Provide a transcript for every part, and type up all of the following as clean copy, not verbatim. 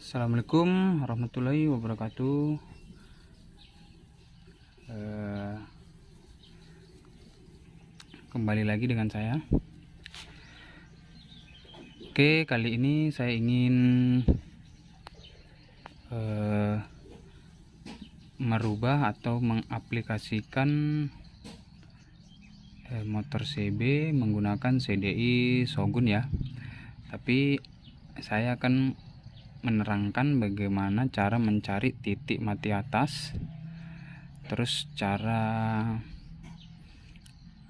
Assalamualaikum warahmatullahi wabarakatuh. Kembali lagi dengan saya. Oke, kali ini saya ingin merubah atau mengaplikasikan motor CB menggunakan CDI Shogun ya. Tapi saya akan menerangkan bagaimana cara mencari titik mati atas, terus cara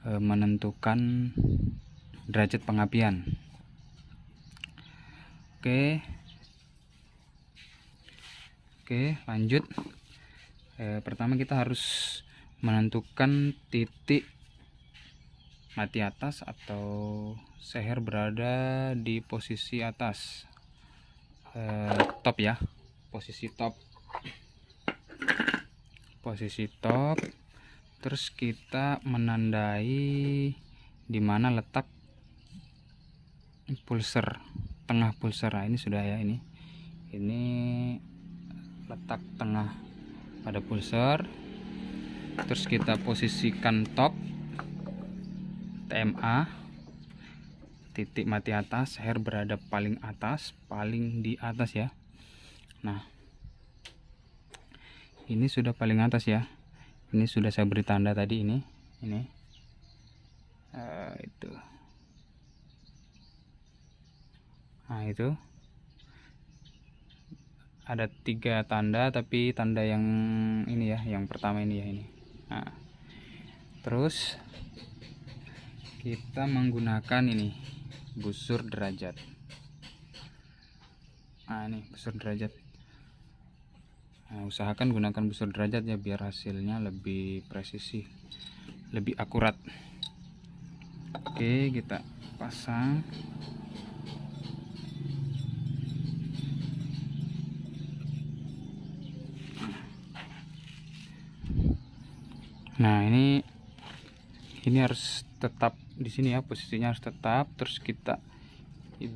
menentukan derajat pengapian. Oke, lanjut. Pertama kita harus menentukan titik mati atas atau seher berada di posisi atas, top ya, posisi top. Terus kita menandai di mana letak pulser, tengah pulser. Nah, ini sudah ya, ini letak tengah pada pulser. Terus kita posisikan top TMA, titik mati atas, seher berada paling atas, paling di atas ya. Nah, ini sudah paling atas ya. Ini sudah saya beri tanda tadi, ini itu. Nah, itu ada 3 tanda, tapi tanda yang ini ya, yang pertama ini ya, ini. Nah, terus kita menggunakan ini busur derajat. Nah, ini busur derajat. Nah, usahakan gunakan busur derajat ya, biar hasilnya lebih presisi, lebih akurat. Oke, kita pasang. Nah, ini harus tetap di sini ya, posisinya harus tetap. Terus kita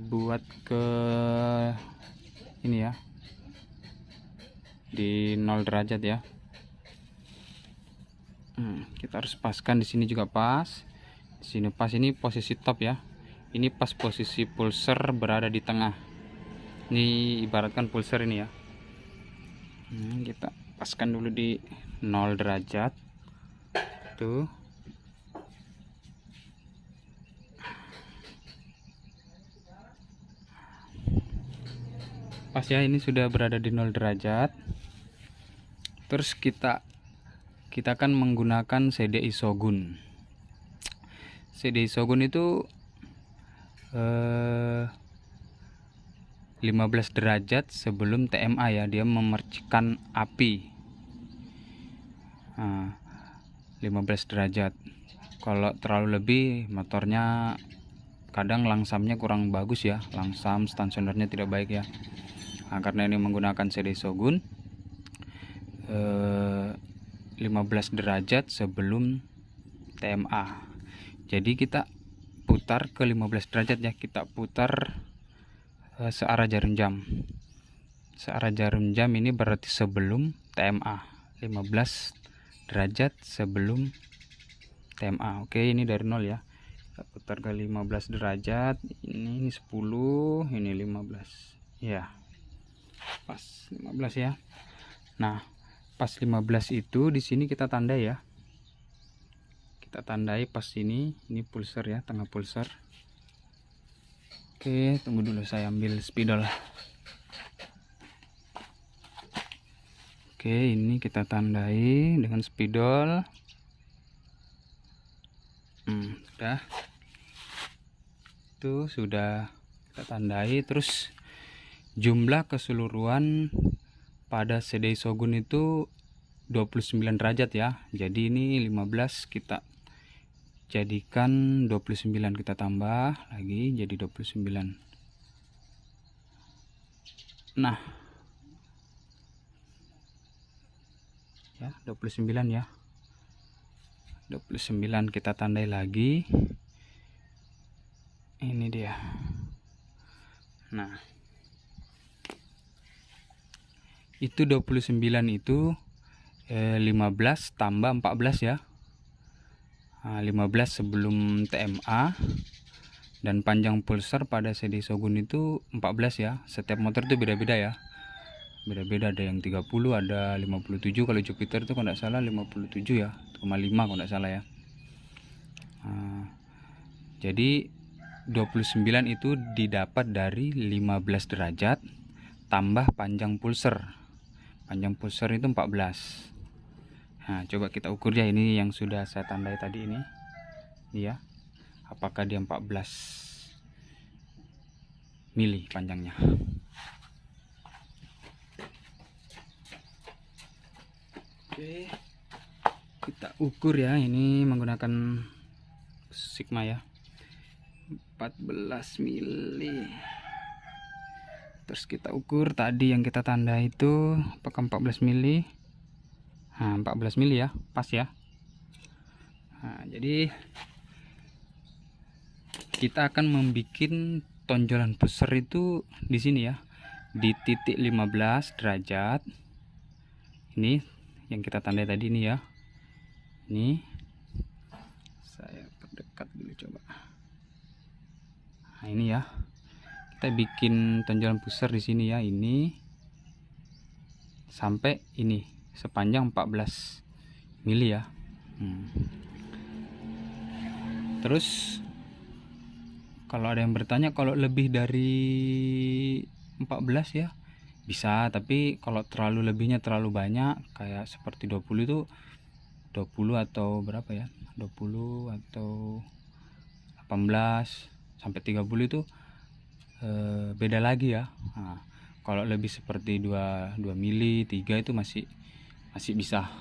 buat ke ini ya, di 0 derajat ya. Kita harus paskan di sini juga pas. Di sini pas, ini posisi top ya. Ini pas posisi pulser berada di tengah. Ini ibaratkan pulser ini ya. Kita paskan dulu di 0 derajat. Tuh. Pas ya, ini sudah berada di 0 derajat. Terus kita akan menggunakan CDI Shogun. CDI Shogun itu 15 derajat sebelum TMA ya, dia memercikan api. 15 derajat. Kalau terlalu lebih, motornya kadang langsamnya kurang bagus ya, langsam, stasionernya tidak baik ya. Nah, karena ini menggunakan CDI Shogun, 15 derajat sebelum TMA. Jadi kita putar ke 15 derajat ya, kita putar searah jarum jam. Searah jarum jam ini berarti sebelum TMA, 15 derajat sebelum TMA. Oke, ini dari 0 ya. Kita putar ke 15 derajat. Ini 10, ini 15. Ya. Pas 15 ya. Nah, pas 15 itu di sini kita tandai ya. Kita tandai pas ini pulser ya, tengah pulser. Oke, tunggu dulu, saya ambil spidol. Oke, ini kita tandai dengan spidol. Sudah. Itu sudah kita tandai. Terus jumlah keseluruhan pada CDI Shogun itu 29 derajat ya. Jadi ini 15 kita jadikan 29, kita tambah lagi jadi 29. Nah, ya 29 ya. 29 kita tandai lagi. Ini dia. Nah, itu 29 itu 15 tambah 14 ya. 15 sebelum TMA, dan panjang pulsar pada CD Shogun itu 14 ya. Setiap motor itu beda-beda ya. Beda-beda, ada yang 30, ada 57. Kalau Jupiter itu kalau nggak salah 57 ya, 5 kalau nggak salah ya. Jadi 29 itu didapat dari 15 derajat tambah panjang pulsar. Panjang pulsar itu 14. Nah, coba kita ukur ya, ini yang sudah saya tandai tadi ini. Ya. Apakah dia 14 mili panjangnya. Oke. Kita ukur ya, ini menggunakan Sigma ya. 14 mili. Terus kita ukur tadi yang kita tanda itu apakah 14 mili. Nah, 14 mili ya, pas ya. Nah, jadi kita akan membuat tonjolan pulsar itu di sini ya, di titik 15 derajat. Ini yang kita tandai tadi ini ya. Ini saya perdekat dulu coba. Nah, ini ya. Kita bikin tonjolan pulsar di sini ya, ini sampai ini sepanjang 14 mili ya. Terus kalau ada yang bertanya kalau lebih dari 14 ya bisa, tapi kalau terlalu lebihnya terlalu banyak kayak seperti 20 itu 20 atau berapa ya, 20 atau 18 sampai 30 itu beda lagi ya. Nah, kalau lebih seperti 2 mili 3 itu masih bisa,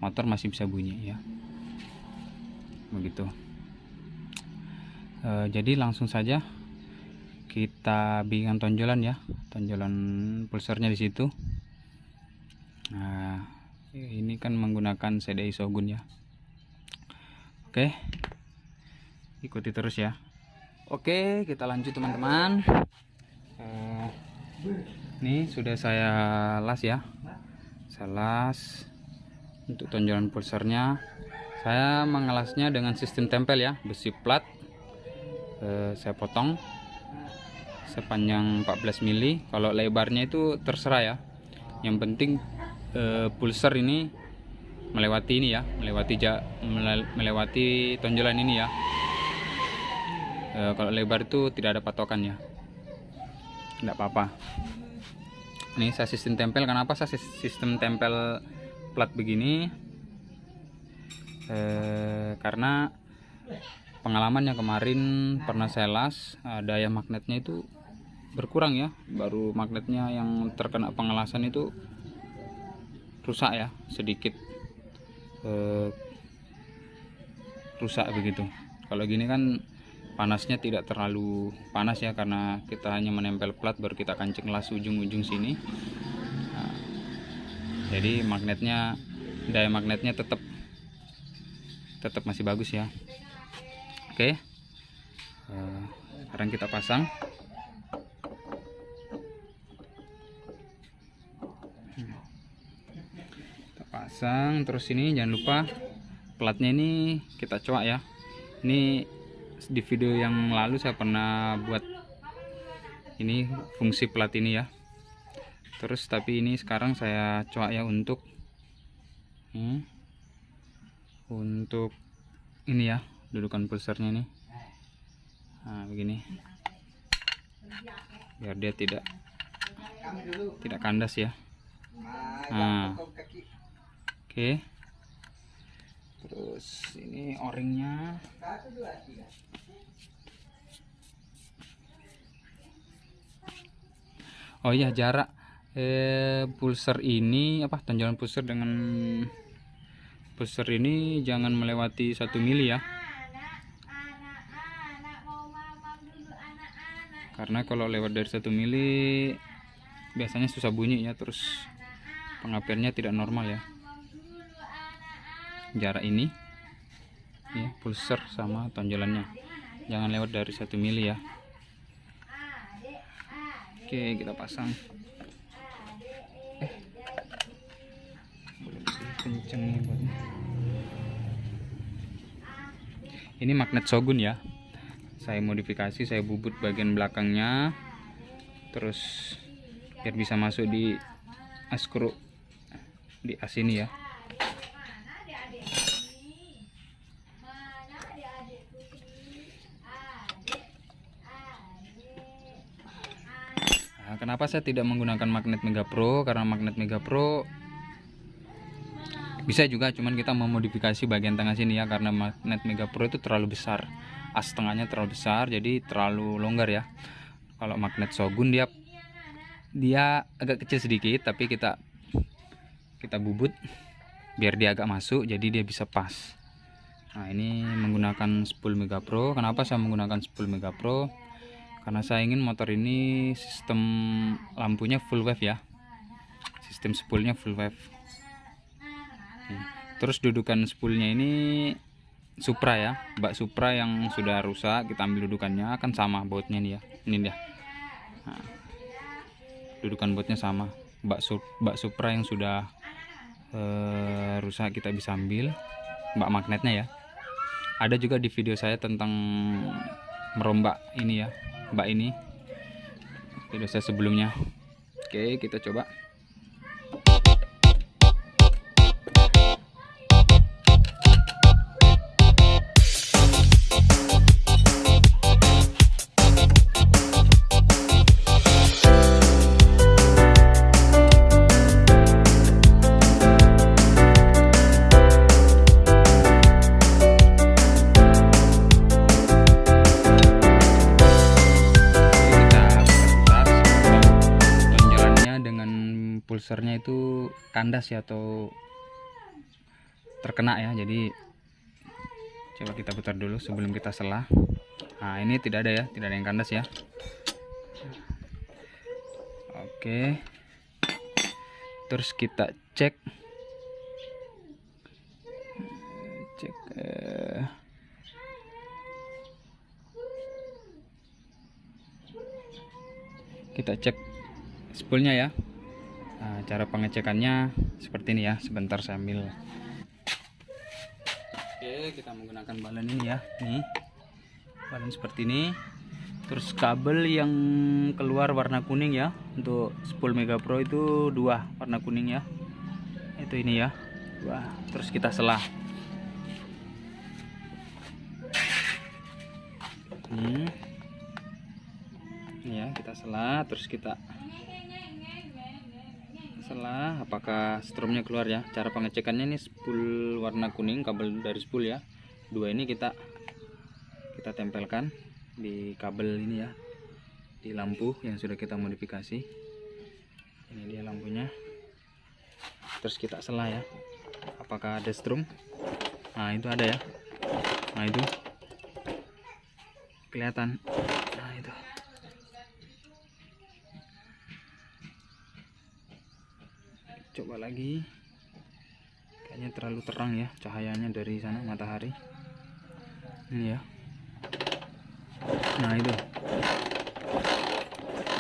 motor masih bisa bunyi ya, begitu. Jadi langsung saja kita bikin tonjolan ya, tonjolan pulsarnya di situ. Nah, ini kan menggunakan CDI Shogun ya. Oke, ikuti terus ya. Oke, kita lanjut teman-teman. Ini sudah saya las ya, saya las untuk tonjolan pulsarnya. Saya mengelasnya dengan sistem tempel ya, besi plat. Saya potong sepanjang 14 mili. Kalau lebarnya itu terserah ya, yang penting pulsar ini melewati ini ya, melewati tonjolan ini ya. Kalau lebar itu tidak ada patokan ya, tidak apa-apa. Ini saya sistem tempel. Kenapa saya sistem tempel plat begini? Karena pengalaman yang kemarin pernah saya las, daya magnetnya itu berkurang ya. Baru magnetnya yang terkena pengelasan itu rusak ya, sedikit rusak begitu. Kalau gini kan panasnya tidak terlalu panas ya, karena kita hanya menempel plat baru kita kancing las ujung-ujung sini. Nah, jadi magnetnya, daya magnetnya tetap masih bagus ya. Oke, sekarang kita pasang. Kita pasang terus. Ini jangan lupa platnya ini kita coak ya. Ini di video yang lalu saya pernah buat ini fungsi plat ini ya. Terus tapi ini sekarang saya coak ya untuk ini ya, dudukan pulsarnya ini. Nah, begini biar dia tidak kandas ya. Nah, oke. Terus ini o-ringnya. Oh iya, jarak pulsar ini apa, tonjolan pulsar dengan pulsar ini jangan melewati 1 mili ya. Karena kalau lewat dari 1 mili biasanya susah bunyi ya, terus pengapiannya tidak normal ya. Jarak ini ya, pulsar sama tonjolannya jangan lewat dari 1 mili ya. Oke, kita pasang. kenceng nih buatnya. Ini magnet Shogun ya, saya modifikasi, saya bubut bagian belakangnya terus biar bisa masuk di skru di as ini ya. Nah, kenapa saya tidak menggunakan magnet Mega Pro? Karena magnet Mega Pro bisa juga, cuman kita memodifikasi bagian tengah sini ya, karena magnet Mega Pro itu terlalu besar, as tengahnya terlalu besar, jadi terlalu longgar ya. Kalau magnet Shogun dia agak kecil sedikit, tapi kita bubut biar dia agak masuk, jadi dia bisa pas. Nah, ini menggunakan spool Mega Pro. Kenapa saya menggunakan spool Mega Pro? Karena saya ingin motor ini sistem lampunya full wave ya, sistem spoolnya full wave. Terus dudukan spoolnya ini Supra ya, bak Supra yang sudah rusak, kita ambil dudukannya, kan sama bautnya nih ya, ini dia. Nah, dudukan bautnya sama, bak Supra yang sudah rusak kita bisa ambil bak magnetnya ya. Ada juga di video saya tentang merombak ini ya, bak ini, video saya sebelumnya. Oke, kita coba. Pulsernya itu kandas ya atau terkena ya, jadi coba kita putar dulu sebelum kita selah. Nah, ini tidak ada ya, tidak ada yang kandas ya. Oke, terus kita cek kita cek spoolnya ya. Nah, cara pengecekannya seperti ini ya, sebentar saya ambil. Oke, kita menggunakan balon ini ya, nih balon seperti ini. Terus kabel yang keluar warna kuning ya, untuk spool Mega Pro itu 2 warna kuning ya, itu ini ya, 2. Terus kita selah. Ini ya, kita selah, terus kita selah apakah strumnya keluar ya. Cara pengecekannya ini spool warna kuning, kabel dari spool ya, 2 ini kita tempelkan di kabel ini ya, di lampu yang sudah kita modifikasi. Ini dia lampunya. Terus kita selah ya, apakah ada strum. Nah, itu ada ya, nah itu kelihatan, nah itu. Coba lagi, kayaknya terlalu terang ya cahayanya dari sana matahari ini ya. Nah, itu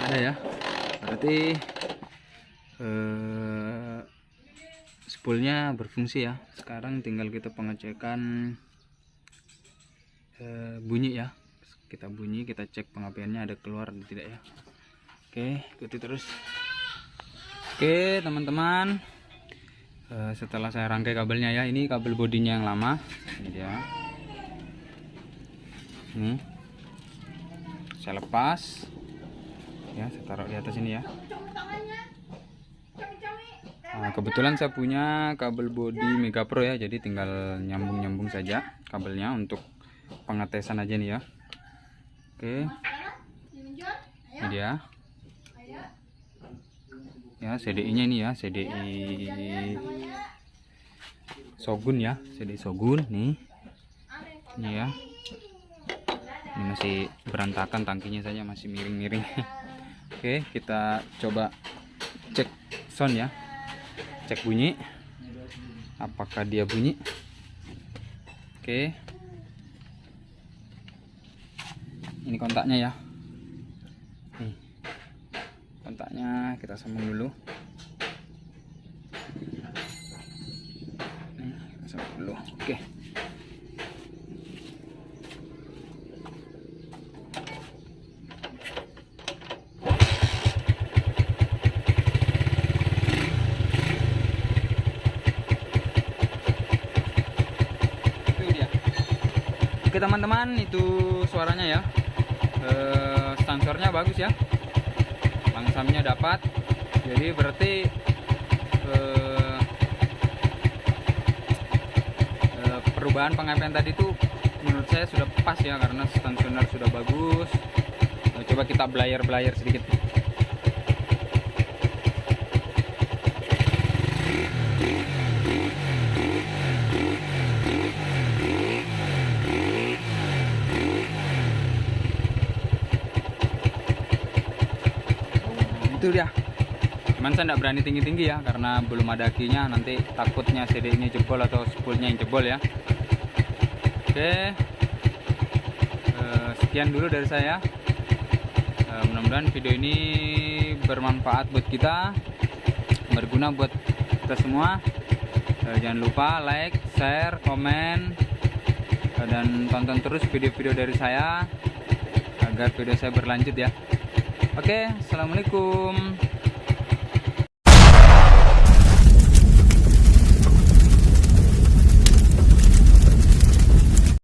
ada ya, berarti spoolnya berfungsi ya. Sekarang tinggal kita pengecekan bunyi ya, kita bunyi, kita cek pengapiannya ada keluar atau tidak ya. Oke, ikuti terus. Oke teman-teman, setelah saya rangkai kabelnya ya, ini kabel bodinya yang lama, ini dia. Ini saya lepas ya, saya taruh di atas ini ya. Nah, kebetulan saya punya kabel bodi Mega Pro ya, jadi tinggal nyambung-nyambung saja kabelnya untuk pengetesan aja nih ya. Oke, ini dia ya, CDI nya ini ya, CDI Shogun ya, CDI Shogun nih, ini ya. Ini masih berantakan, tangkinya saja masih miring-miring. Oke, kita coba cek sound ya, cek bunyi, apakah dia bunyi. Oke, ini kontaknya ya, nih kontaknya kita sambung dulu. Oke. Oke teman-teman, itu suaranya ya. Sensornya bagus ya, langsamnya dapat, jadi berarti perubahan pengapian tadi itu menurut saya sudah pas ya, karena tensioner sudah bagus. Coba kita belayer sedikit. Itu dia. Cuman saya tidak berani tinggi-tinggi ya, karena belum ada kinya, nanti takutnya CD-nya jebol atau spoolnya yang jebol ya. Oke, sekian dulu dari saya. Mudah-mudahan video ini bermanfaat buat kita, berguna buat kita semua. Jangan lupa like, share, komen, dan tonton terus video-video dari saya agar video saya berlanjut ya. Oke, assalamualaikum.